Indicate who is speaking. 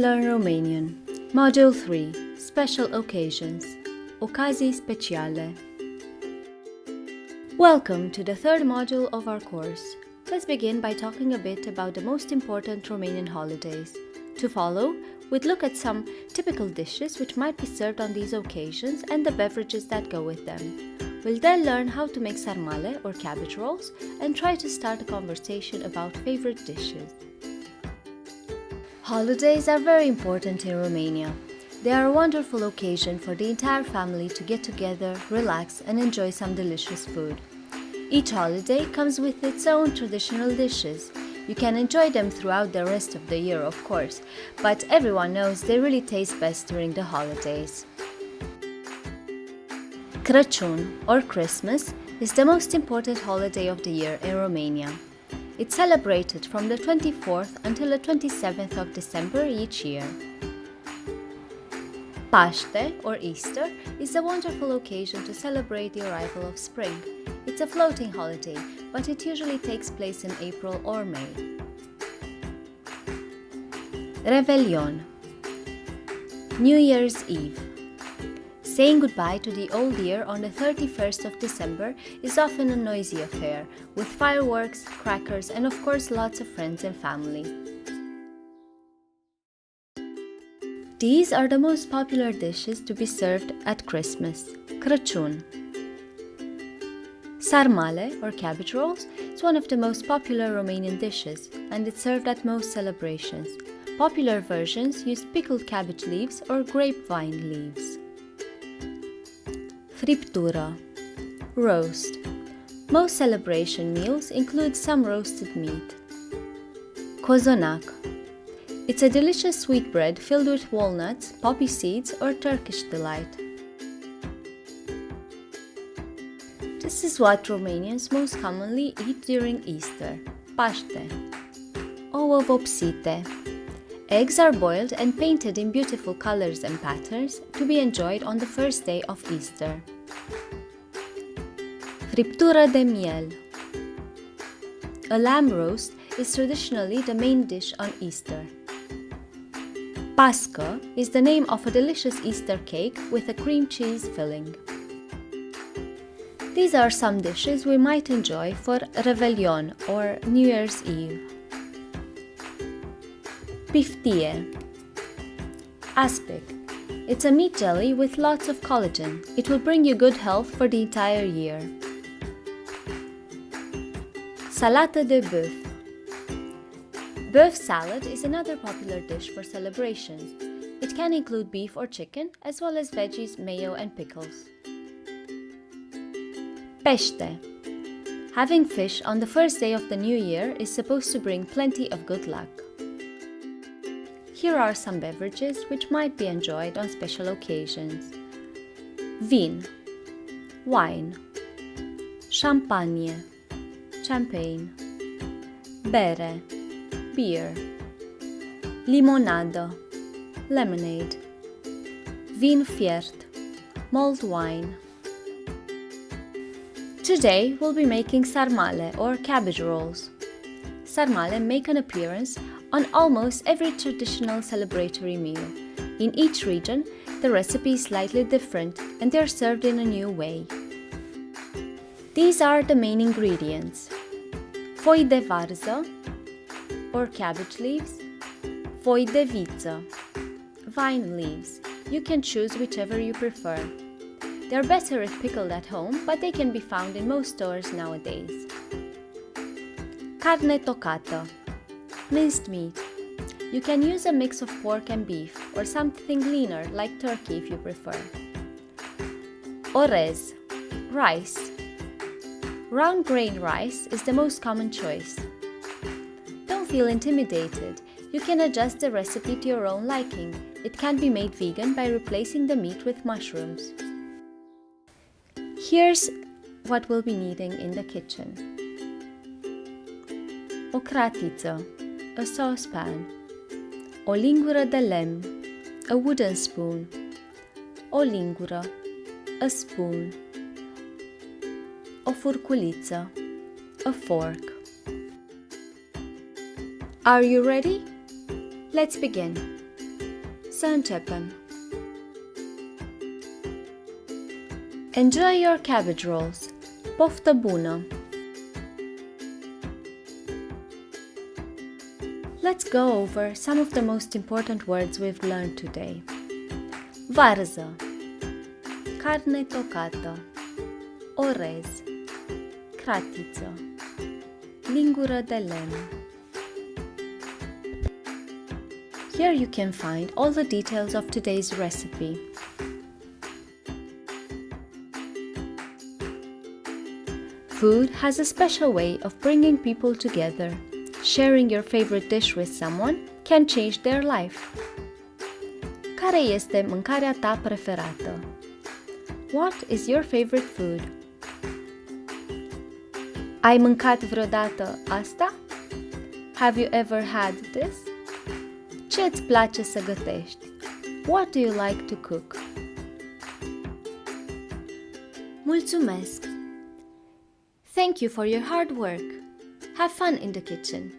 Speaker 1: Learn Romanian. Module 3. Special Occasions. Ocazii speciale. Welcome to the third module of our course. Let's begin by talking a bit about the most important Romanian holidays. To follow, we'd look at some typical dishes which might be served on these occasions and the beverages that go with them. We'll then learn how to make sarmale or cabbage rolls and try to start a conversation about favorite dishes. Holidays are very important in Romania. They are a wonderful occasion for the entire family to get together, relax, and enjoy some delicious food. Each holiday comes with its own traditional dishes. You can enjoy them throughout the rest of the year, of course, but everyone knows they really taste best during the holidays. Crăciun, or Christmas, is the most important holiday of the year in Romania. It's celebrated from the 24th until the 27th of December each year. Paște, or Easter, is a wonderful occasion to celebrate the arrival of spring. It's a floating holiday, but it usually takes place in April or May. Réveillon, New Year's Eve. Saying goodbye to the old year on the 31st of December is often a noisy affair, with fireworks, crackers, and of course lots of friends and family. These are the most popular dishes to be served at Christmas. Crăciun. Sarmale, or cabbage rolls, is one of the most popular Romanian dishes, and it's served at most celebrations. Popular versions use pickled cabbage leaves or grapevine leaves. Friptură, roast. Most celebration meals include some roasted meat. Cozonac. It's a delicious sweetbread filled with walnuts, poppy seeds, or Turkish delight. This is what Romanians most commonly eat during Easter. Paște. Ouă vopsite. Eggs are boiled and painted in beautiful colors and patterns to be enjoyed on the first day of Easter. Friptură de miel. A lamb roast is traditionally the main dish on Easter. Pască is the name of a delicious Easter cake with a cream cheese filling. These are some dishes we might enjoy for Réveillon or New Year's Eve. Piftie. Aspic. It's a meat jelly with lots of collagen. It will bring you good health for the entire year. Salată de bœuf. Bœuf salad is another popular dish for celebrations. It can include beef or chicken, as well as veggies, mayo, and pickles. Pește. Having fish on the first day of the new year is supposed to bring plenty of good luck. Here are some beverages which might be enjoyed on special occasions. Vin, wine. Champagne, champagne. Bere, beer. Limonadă, lemonade. Vin fiert, mulled wine. Today we'll be making sarmale or cabbage rolls. Sarmale make an appearance on almost every traditional celebratory meal. In each region, the recipe is slightly different and they are served in a new way. These are the main ingredients: foi de varză, or cabbage leaves, foi de viță, vine leaves. You can choose whichever you prefer. They are better if pickled at home, but they can be found in most stores nowadays. Carne tocată, minced meat. You can use a mix of pork and beef, or something leaner like turkey if you prefer. Orez, rice. Round grain rice is the most common choice. Don't feel intimidated. You can adjust the recipe to your own liking. It can be made vegan by replacing the meat with mushrooms. Here's what we'll be needing in the kitchen. O cratiță, a saucepan. O lingură de lemn, a wooden spoon. O lingură, a spoon. O furculiță, a fork. Are you ready? Let's begin. Să începem! Enjoy your cabbage rolls! Poftă bună! Let's go over some of the most important words we've learned today. Varză, carne tocată, orez, cratiță, lingură de lemn. Here you can find all the details of today's recipe. Food has a special way of bringing people together. Sharing your favorite dish with someone can change their life. Care este mâncarea ta preferată? What is your favorite food? Ai mâncat vreodată asta? Have you ever had this? Ce îți place să gătești? What do you like to cook? Mulțumesc! Thank you for your hard work. Have fun in the kitchen.